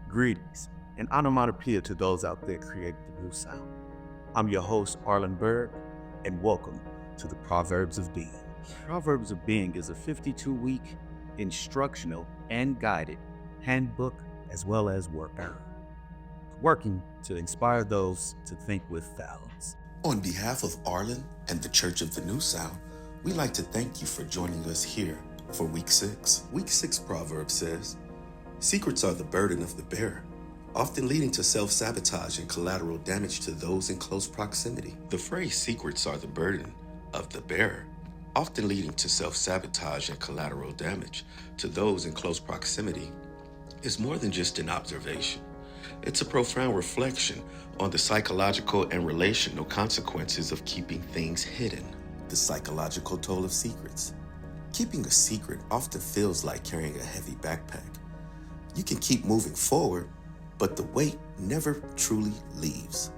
Greetings and onomatopoeia to those out there creating the new sound. I'm your host, Lynn Burg, and welcome to the Proverbs of Being. Proverbs of Being is a 52-week instructional and guided handbook as well as workbook, working to inspire those to think with thousands. On behalf of Arlen and the Church of the New Sound, we'd like to thank you for joining us here for Week 6. Week 6 proverb says, "Secrets are the burden of the bearer, often leading to self-sabotage and collateral damage to those in close proximity." The phrase "secrets are the burden of the bearer," often leading to self-sabotage and collateral damage to those in close proximity, is more than just an observation. It's a profound reflection on the psychological and relational consequences of keeping things hidden. The psychological toll of secrets. Keeping a secret often feels like carrying a heavy backpack. You can keep moving forward, but the weight never truly leaves.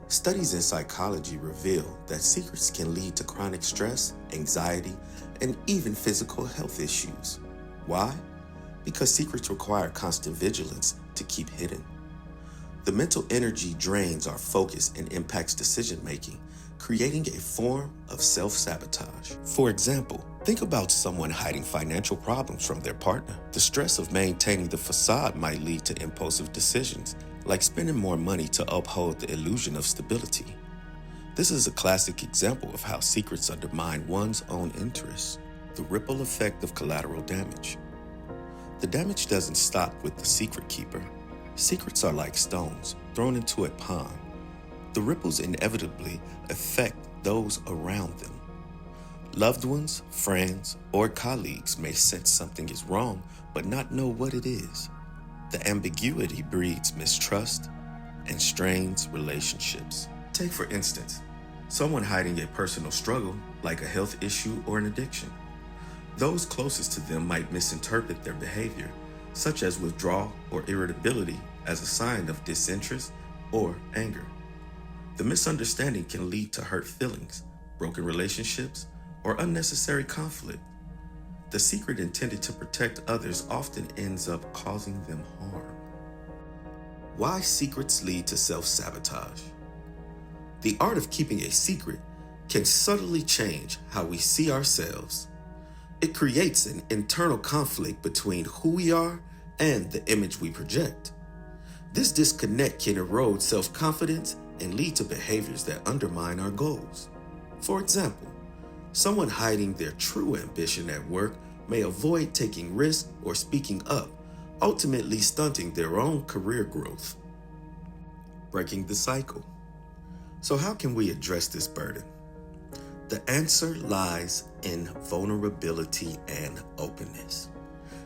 Studies in psychology reveal that secrets can lead to chronic stress, anxiety, and even physical health issues. Why? Because secrets require constant vigilance to keep hidden. The mental energy drains our focus and impacts decision-making, creating a form of self-sabotage. For example, think about someone hiding financial problems from their partner. The stress of maintaining the facade might lead to impulsive decisions, like spending more money to uphold the illusion of stability. This is a classic example of how secrets undermine one's own interests. The ripple effect of collateral damage. The damage doesn't stop with the secret keeper. Secrets are like stones thrown into a pond. The ripples inevitably affect those around them. Loved ones, friends, or colleagues may sense something is wrong but not know what it is. The ambiguity breeds mistrust and strains relationships. Take, for instance, someone hiding a personal struggle like a health issue or an addiction. Those closest to them might misinterpret their behavior, such as withdrawal or irritability, as a sign of disinterest or anger. The misunderstanding can lead to hurt feelings, broken relationships, or unnecessary conflict. The secret intended to protect others often ends up causing them harm. Why secrets lead to self-sabotage? The art of keeping a secret can subtly change how we see ourselves. It creates an internal conflict between who we are and the image we project. This disconnect can erode self-confidence and lead to behaviors that undermine our goals. For example, someone hiding their true ambition at work may avoid taking risks or speaking up, ultimately stunting their own career growth. Breaking the cycle. So how can we address this burden? The answer lies in vulnerability and openness.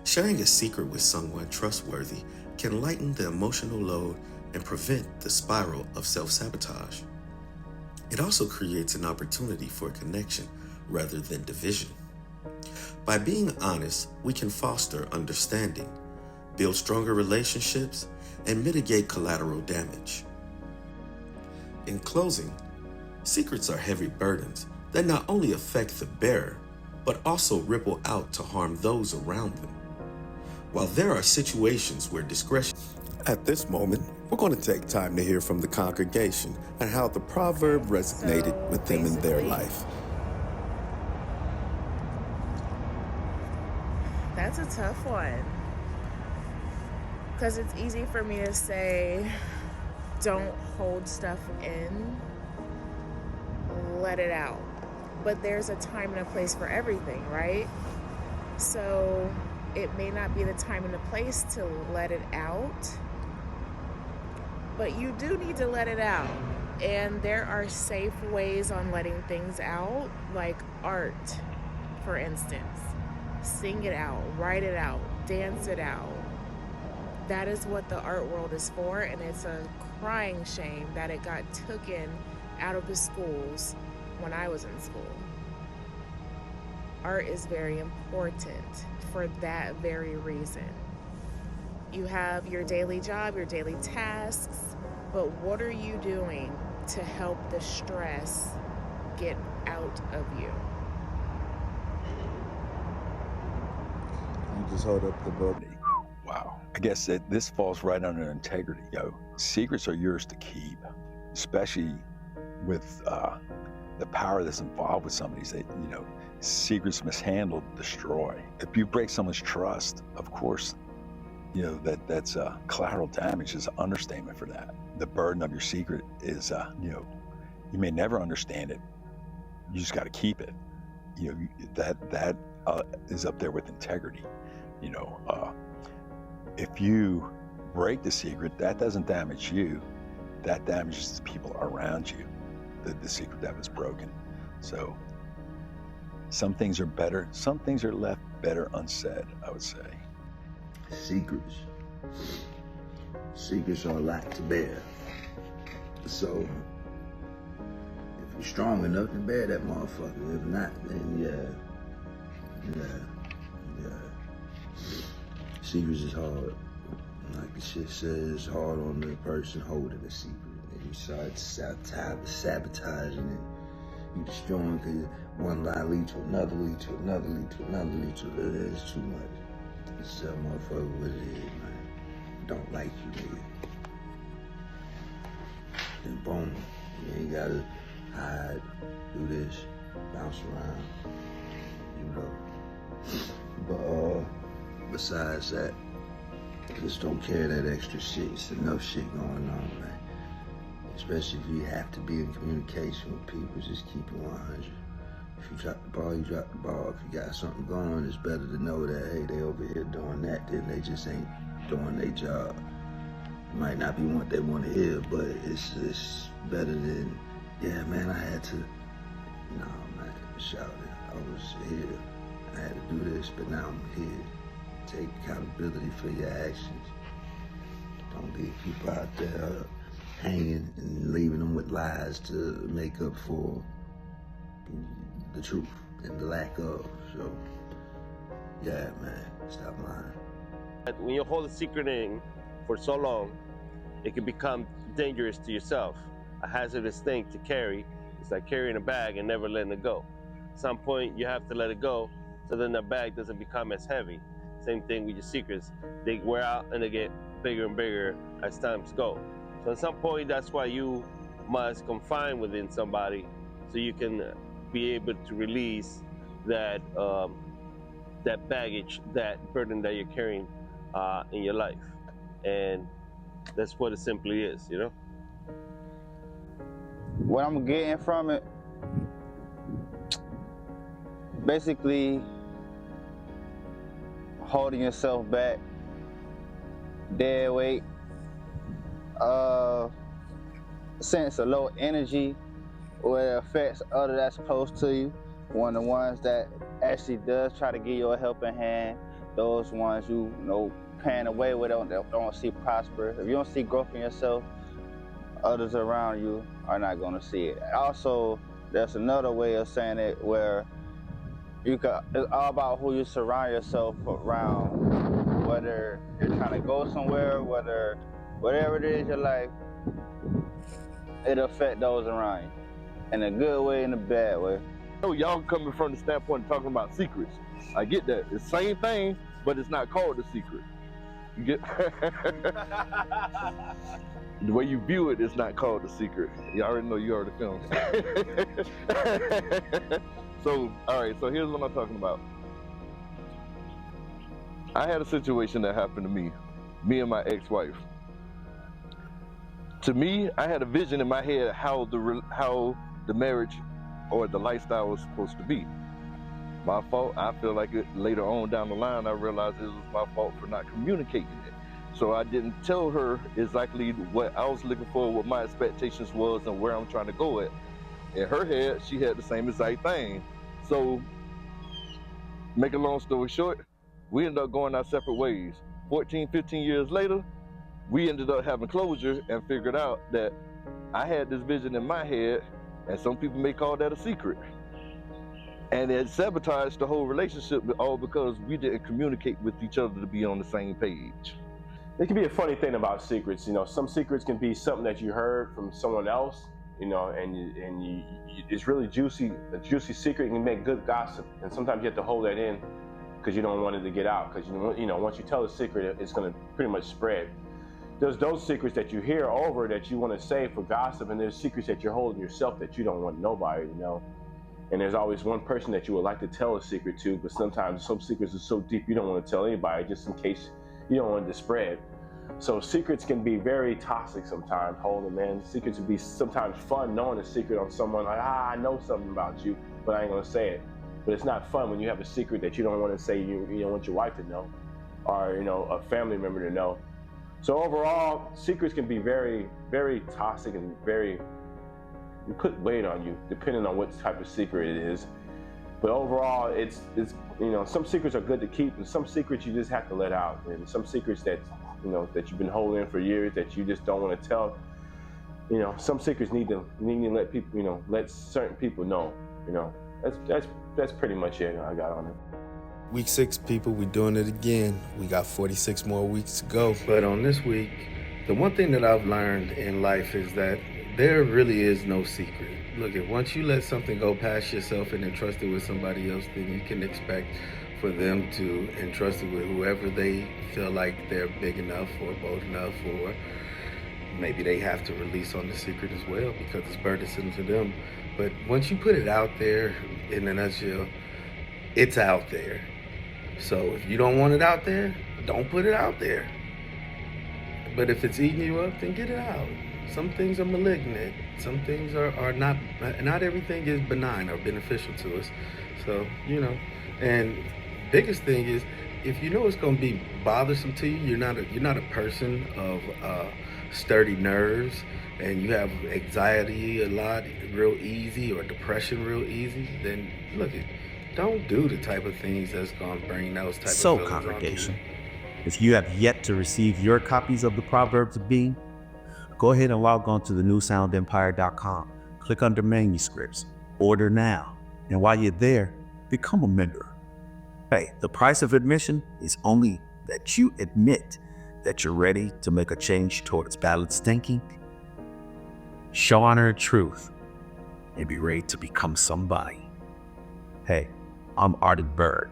Sharing a secret with someone trustworthy can lighten the emotional load and prevent the spiral of self-sabotage. It also creates an opportunity for connection rather than division. By being honest, we can foster understanding, build stronger relationships, and mitigate collateral damage. In closing, secrets are heavy burdens that not only affect the bearer, but also ripple out to harm those around them. While there are situations where discretion... At this moment, we're going to take time to hear from the congregation and how the proverb resonated with them in their life. That's a tough one. Because it's easy for me to say, don't hold stuff in, let it out. But there's a time and a place for everything, right? So it may not be the time and the place to let it out, but you do need to let it out. And there are safe ways on letting things out, like art, for instance. Sing it out, write it out, dance it out. That is what the art world is for, and it's a crying shame that it got taken out of the schools when I was in school. Art is very important for that very reason. You have your daily job, your daily tasks, but what are you doing to help the stress get out of you? You just hold up the book. Wow. I guess this falls right under integrity, yo. Secrets are yours to keep, especially with the power that's involved with some of these, secrets mishandled destroy. If you break someone's trust, of course, that's collateral damage is an understatement for that. The burden of your secret is, you may never understand it. You just got to keep it. That is up there with integrity. If you break the secret, that doesn't damage you. That damages the people around you, the secret that was broken. So some things are better, some things are left better unsaid, I would say. Secrets are a lot to bear. So if you're strong enough to bear that motherfucker, if not, then yeah. Secrets is hard. Like the shit says, it's hard on the person holding the secret. And you start sabotaging it. You destroying because one lie lead to another, lead to another, lead to another, lead to another. It's too much. Just tell motherfucker what it is, man. Don't like you, nigga. Then boom. You ain't gotta hide, do this, bounce around, But besides that, just don't carry that extra shit. It's enough shit going on, man. Especially if you have to be in communication with people, just keep it 100. If you drop the ball, you drop the ball. If you got something going, it's better to know that, hey, they over here doing that, then they just ain't doing their job. It might not be what they want to hear, but it's better than, yeah, man, I had to, no, man, shout it. I was here. I had to do this, but now I'm here. Take accountability for your actions. Don't leave people out there hanging and leaving them with lies to make up for the truth and the lack of. So, yeah, man, stop lying. When you hold a secret in for so long, it can become dangerous to yourself. A hazardous thing to carry. It's like carrying a bag and never letting it go. At some point, you have to let it go, so then the bag doesn't become as heavy. Same thing with your secrets. They wear out and they get bigger and bigger as times go. So at some point, that's why you must confine within somebody so you can be able to release that that baggage, that burden that you're carrying in your life. And that's what it simply is, What I'm getting from it, basically holding yourself back, dead weight, sense of low energy, where it affects others that's close to you. One of the ones that actually does try to give you a helping hand, those ones you pan away with don't see prosper. If you don't see growth in yourself, others around you are not going to see it. Also, there's another way of saying it where it's all about who you surround yourself around, whether you're trying to go somewhere, whatever it is your life, it'll affect those around you in a good way and a bad way. Y'all coming from the standpoint of talking about secrets. I get that. It's the same thing, but it's not called a secret. You get the way you view it is not called a secret. You already know, you already filmed. So, all right, so here's what I'm talking about. I had a situation that happened to me and my ex-wife. To me, I had a vision in my head how the marriage or the lifestyle was supposed to be. My fault. I feel like later on down the line, I realized it was my fault for not communicating it. So I didn't tell her exactly what I was looking for, what my expectations was, and where I'm trying to go at. In her head, she had the same exact thing. So, make a long story short, we ended up going our separate ways. 14, 15 years later, we ended up having closure and figured out that I had this vision in my head, and some people may call that a secret. And it sabotaged the whole relationship, all because we didn't communicate with each other to be on the same page. It can be a funny thing about secrets. Some secrets can be something that you heard from someone else, and it's really juicy. A juicy secret can make good gossip, and sometimes you have to hold that in because you don't want it to get out, because once you tell a secret, it's going to pretty much spread. There's those secrets that you hear over that you want to say for gossip, and there's secrets that you're holding yourself that you don't want nobody to know. And there's always one person that you would like to tell a secret to, but sometimes some secrets are so deep you don't want to tell anybody, just in case you don't want it to spread. So secrets can be very toxic sometimes, holding, man. Secrets can be sometimes fun, knowing a secret on someone, like, I know something about you, but I ain't gonna say it. But it's not fun when you have a secret that you don't want to say, you don't want your wife to know, or a family member to know. So overall, secrets can be very, very toxic and you put weight on you, depending on what type of secret it is. But overall, it's some secrets are good to keep, and some secrets you just have to let out. And some secrets that that you've been holding in for years that you just don't want to tell. Some secrets need to let people, let certain people know. That's pretty much it I got on it. Week 6, people, we're doing it again. We got 46 more weeks to go. But on this week, the one thing that I've learned in life is that there really is no secret. Look, once you let something go past yourself and entrust it with somebody else, then you can expect for them to entrust it with whoever they feel like they're big enough or bold enough, or maybe they have to release on the secret as well because it's burdensome to them. But once you put it out there, in a nutshell, it's out there. So if you don't want it out there, don't put it out there. But if it's eating you up, then get it out. Some things are malignant. Some things are not everything is benign or beneficial to us. So, and biggest thing is, if you know it's going to be bothersome to you, you're not a person of sturdy nerves, and you have anxiety a lot real easy, or depression real easy, then don't do the type of things that's going to bring those type of feelings on you. Congregation, if you have yet to receive your copies of the Proverbs of Being, go ahead and log on to thenewsoundempire.com. Click under manuscripts, order now. And while you're there, become a member. Hey, the price of admission is only that you admit that you're ready to make a change towards balanced thinking, show honor and truth, and be ready to become somebody. Hey, I'm Lynn Burg,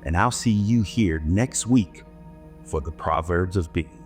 and I'll see you here next week for the Proverbs of Being.